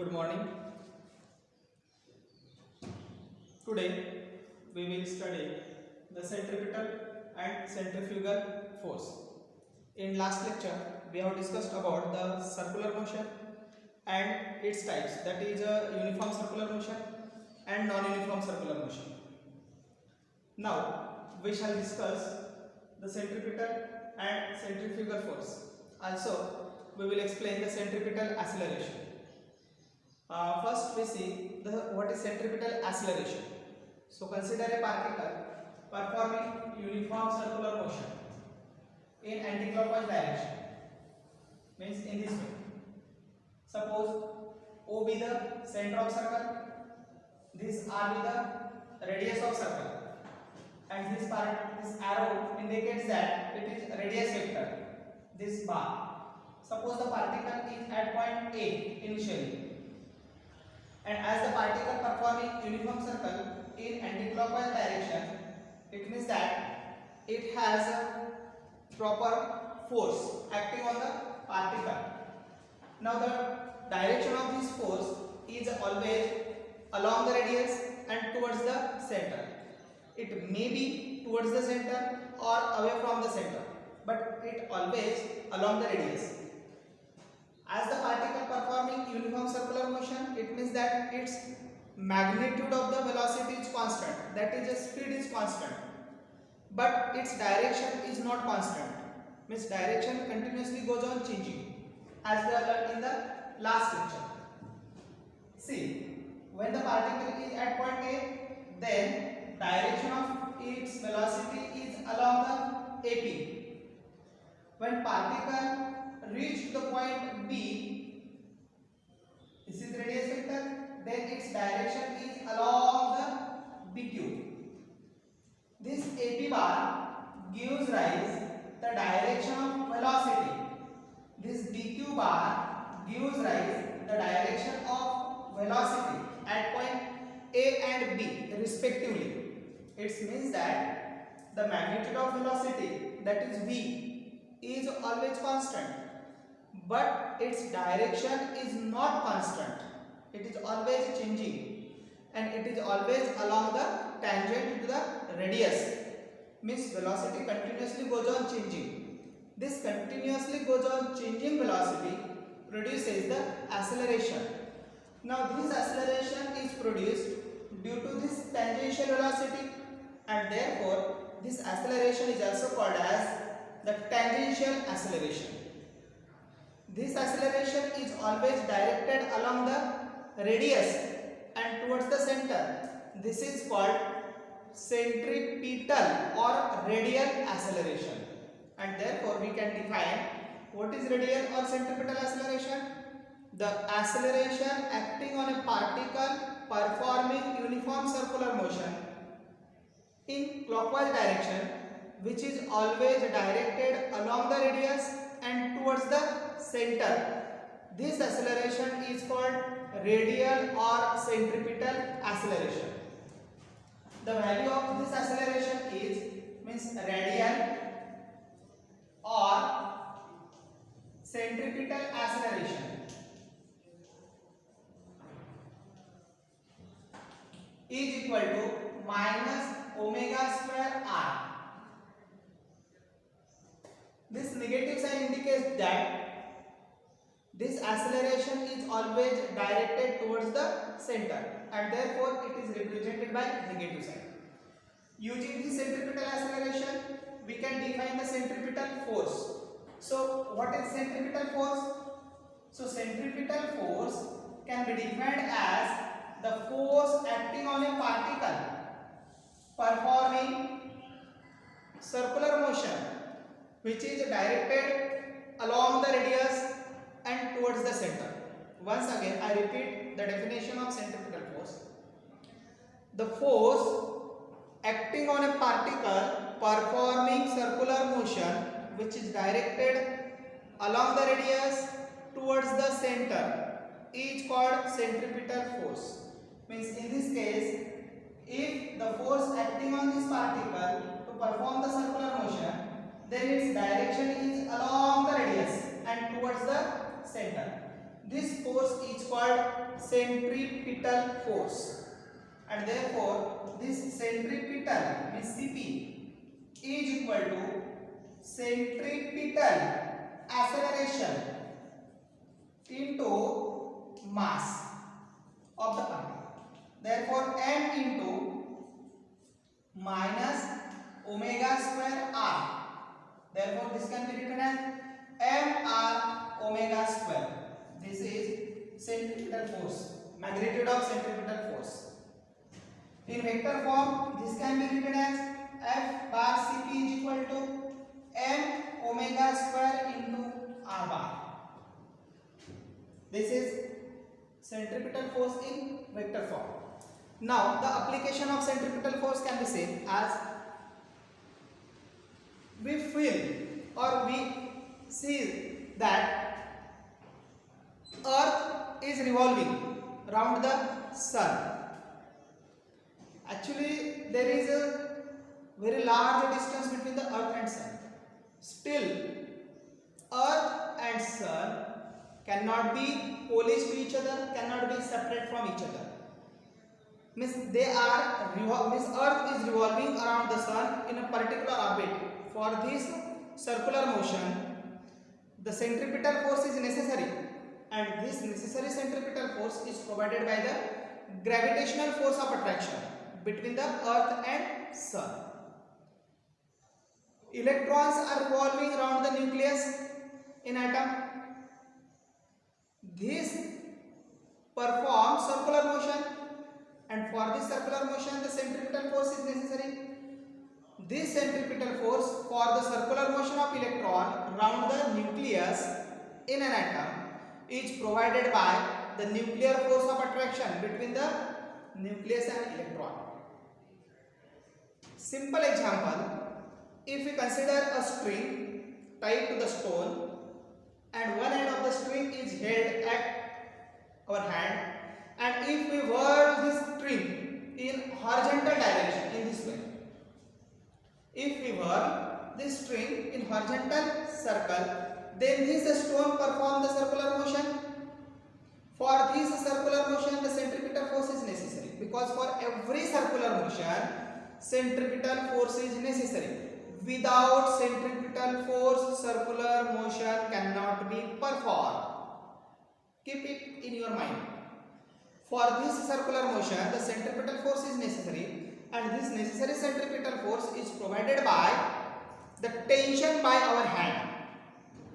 Good morning. Today we will study the centripetal and centrifugal force. In last lecture we have discussed about the circular motion and its types, that is a uniform circular motion and non-uniform circular motion. Now we shall discuss the centripetal and centrifugal force. Also we will explain the centripetal acceleration. First we see what is centripetal acceleration. So consider a particle performing uniform circular motion in anticlockwise direction, means in this way. Suppose O be the center of circle, this R be the radius of circle, and this arrow indicates that it is radius vector, this bar. Suppose the particle is at point A initially, and as the particle performing uniform circle in anticlockwise direction, it means that it has a proper force acting on the particle. Now the direction of this force is always along the radius and towards the center. It may be towards the center or away from the center, but it always along the radius. As the particle performing uniform circular motion, it means that its magnitude of the velocity is constant, that is the speed is constant, but its direction is not constant, means direction continuously goes on changing, as we learned in the last lecture. See, when the particle is at point A, then direction of its velocity is along the AP. When particle reach the point B, this is radius vector, then its direction is along the BQ. This AP bar gives rise the direction of velocity. This BQ bar gives rise the direction of velocity at point A and B respectively. It means that the magnitude of velocity, that is V, is always constant, but its direction is not constant. It is always changing, and it is always along the tangent to the radius, means velocity continuously goes on changing. This continuously goes on changing velocity produces the acceleration. Now this acceleration is produced due to this tangential velocity, and therefore this acceleration is also called as the tangential acceleration. This acceleration is always directed along the radius and towards the center. This is called centripetal or radial acceleration, and therefore we can define what is radial or centripetal acceleration. The acceleration acting on a particle performing uniform circular motion in clockwise direction, which is always directed along the radius and towards the center. This acceleration is called radial or centripetal acceleration. The value of this acceleration is radial or centripetal acceleration is equal to minus omega square r. This negative sign indicates that this acceleration is always directed towards the center, and therefore it is represented by negative sign. Using the centripetal acceleration, we can define the centripetal force. So what is centripetal force? So centripetal force can be defined as the force acting on a particle performing circular motion, which is directed along the radius and towards the center. Once again I repeat the definition of centripetal force. The force acting on a particle performing circular motion which is directed along the radius towards the center is called centripetal force. Means in this case, if the force acting on this particle to perform the circular motion, then its direction is along the radius and towards the center. This force is called centripetal force, and therefore this centripetal means Cp is equal to centripetal acceleration into mass of the particle. Therefore, m into minus omega square r. Therefore, this can be written as mr omega square. This is centripetal force, magnitude of centripetal force. In vector form, this can be written as F bar Cp is equal to m omega square into r bar. This is centripetal force in vector form. Now, the application of centripetal force can be seen as we feel or we see that Earth is revolving around the sun. Actually, there is a very large distance between the Earth and sun. Still, Earth and sun cannot be opposed to each other, cannot be separate from each other. Means Earth is revolving around the sun in a particular orbit. For this circular motion, the centripetal force is necessary, and this necessary centripetal force is provided by the gravitational force of attraction between the Earth and sun. Electrons are revolving around the nucleus in atom. This performs circular motion, and for this circular motion the centripetal force is necessary. This centripetal force for the circular motion of electron around the nucleus in an atom is provided by the nuclear force of attraction between the nucleus and electron. Simple example, if we consider a string tied to the stone and one end of the string is held at our hand, and if we whirl this string in horizontal direction in this way, if we whirl this string in horizontal circle, then this stone performs the circular motion. For this circular motion, the centripetal force is necessary, because for every circular motion, centripetal force is necessary. Without centripetal force, circular motion cannot be performed. Keep it in your mind. For this circular motion, the centripetal force is necessary, and this necessary centripetal force is provided by the tension by our hand,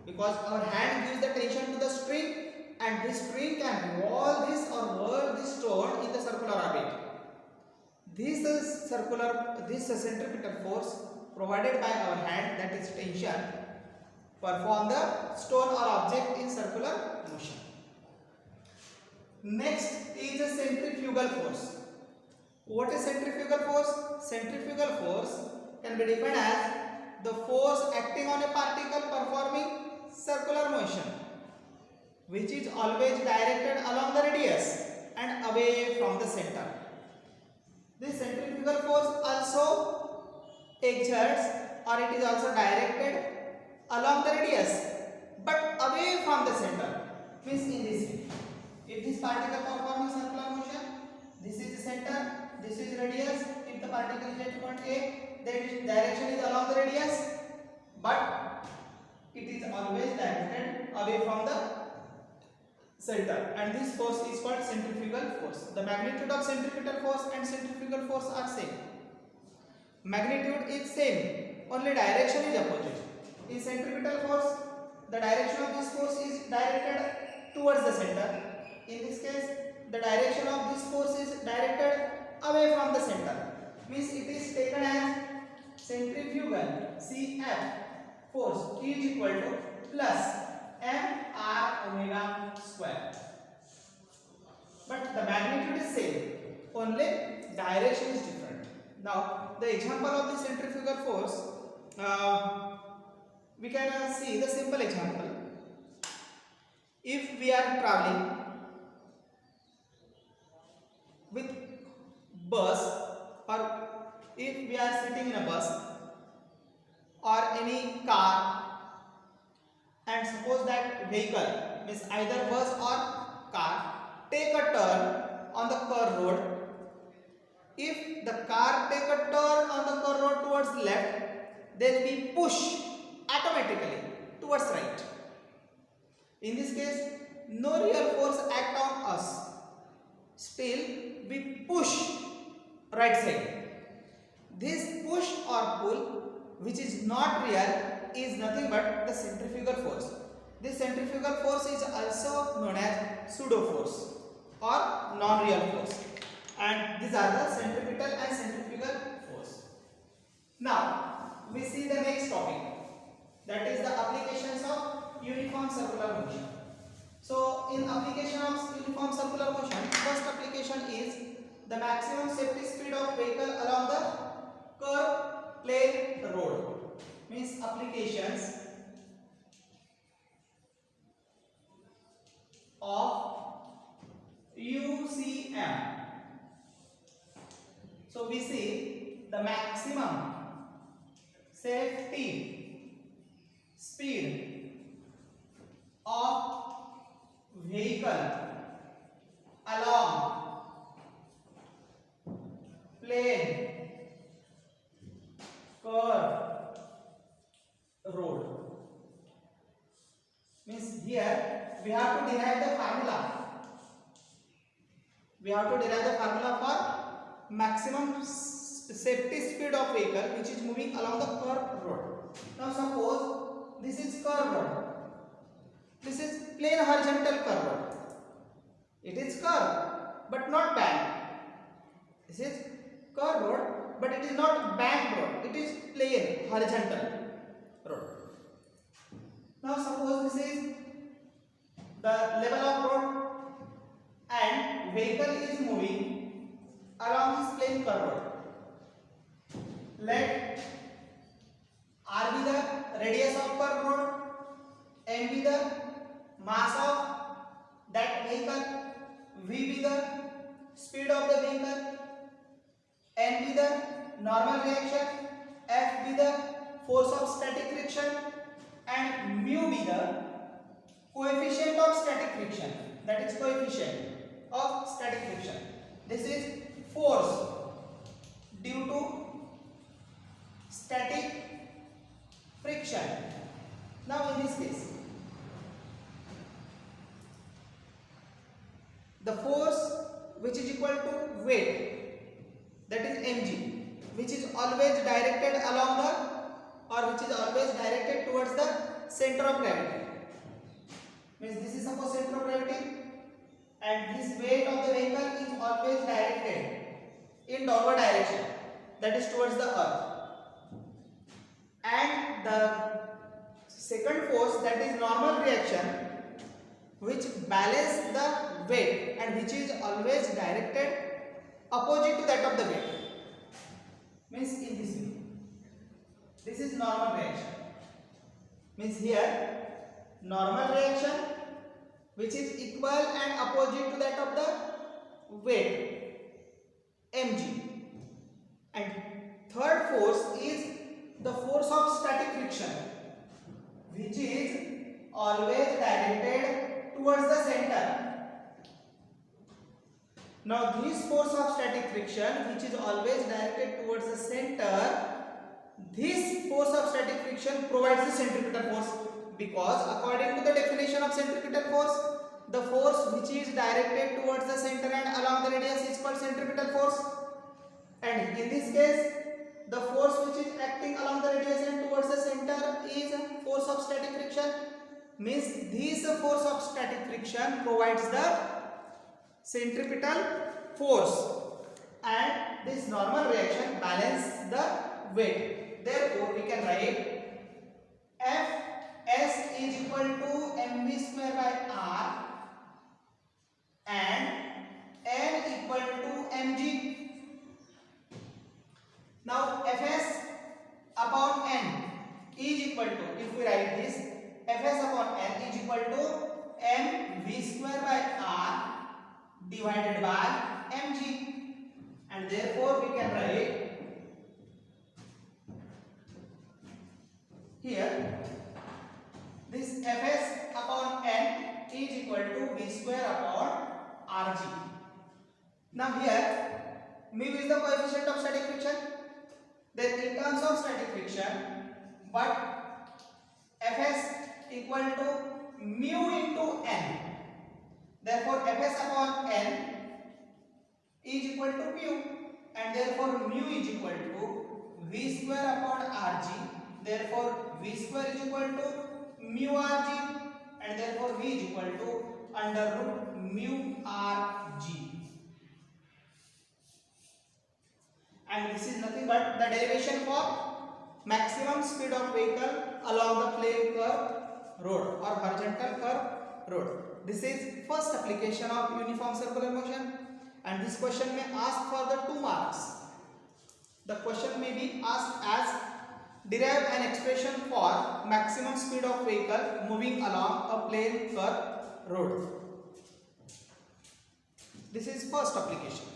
because our hand gives the tension to the string, and this string can revolve this or whirl this stone in the circular orbit. This centripetal force provided by our hand, that is tension, perform the stone or object in circular motion. Next is a centrifugal force. What is centrifugal force? Centrifugal force can be defined as the force acting on a particle performing circular motion, which is always directed along the radius and away from the center. This centrifugal force also exerts, or it is also directed along the radius but away from the center. Means in this way, if this particle performing circular motion, this is the center, this is radius. If the particle is at point A, then its direction is along the radius, but it is always directed away from the center, and this force is called centrifugal force. The magnitude of centripetal force and centrifugal force are same. Magnitude is same, only direction is opposite. In centripetal force, the direction of this force is directed towards the center. In this case, the direction of this force is directed away from the center. Means it is taken as centrifugal CF force is equal to plus mr omega square. But the magnitude is same, only direction is different. Now, the example of the centrifugal force, we can see the simple example. If we are traveling with bus, or if we are sitting in a bus or any car, and suppose that vehicle means either bus or car take a turn on the curved road. If the car take a turn on the curved road towards left, then we push automatically towards right. In this case, no real force act on us. Still, we push right side. This push or pull, which is not real, is nothing but the centrifugal force. This centrifugal force is also known as pseudo force or non-real force. And these are the centripetal and centrifugal force. Now, we see the next topic. That is the applications of uniform circular motion. So, in application of uniform circular motion, first application is the maximum safety speed of vehicle along the curved plane road. Means applications of UCM. So we see the maximum safety speed of vehicle along plane curved road. Means here we have to derive the formula. We have to derive the formula for maximum safety speed of vehicle which is moving along the curved road. Now suppose this is curved road. This is plain horizontal curved road. It is curved but not banked. This is curved road but it is not banked road. It is plain horizontal road. Now suppose this is the level of road and vehicle is moving along this plain curved road. Let R be the radius of curved road, M be the mass of that vehicle, V be the speed of the vehicle, N be the normal reaction, F be the force of static friction, and mu be the coefficient of static friction. That is coefficient of static friction. This is force due to static friction. Now in this case, the force which is equal to weight, that is mg, which is always directed along the or which is always directed towards the center of gravity. Means this is suppose center of gravity and this weight of the vehicle is always directed in downward direction, that is towards the earth. And the second force, that is normal reaction, which balance the weight and which is always directed opposite to that of the weight. Means in this way. This is normal reaction. Means here normal reaction which is equal and opposite to that of the weight mg. And third force is the force of static friction which is always directed towards the center. Now this force of static friction which is always directed towards the center, this force of static friction provides the centripetal force, because according to the definition of centripetal force, the force which is directed towards the center and along the radius is called centripetal force. And in this case, the force which is acting along the radius and towards the center is force of static friction. Means this force of static friction provides the centripetal force and this normal reaction balance the weight. Therefore, we can write Fs is equal to mv square by r and n equal to mg. Now Fs upon n is equal to, if we write this, Fs upon n is equal to mv square by r divided by mg, and therefore we can write here this Fs upon n is Rg. Now here mu is the coefficient of static friction. Then in terms of static friction, but Fs equal to mu into n. Therefore Fs upon n is equal to mu, and therefore mu is equal to v square upon Rg. Therefore v square is equal to mu Rg, and therefore v is equal to under root mu Rg. And this is nothing but the derivation for maximum speed of vehicle along the plane curve road or horizontal curve road. This is first application of uniform circular motion, and this question may ask for the 2 marks. The question may be asked as derive an expression for maximum speed of vehicle moving along a plane curve road. This is first application.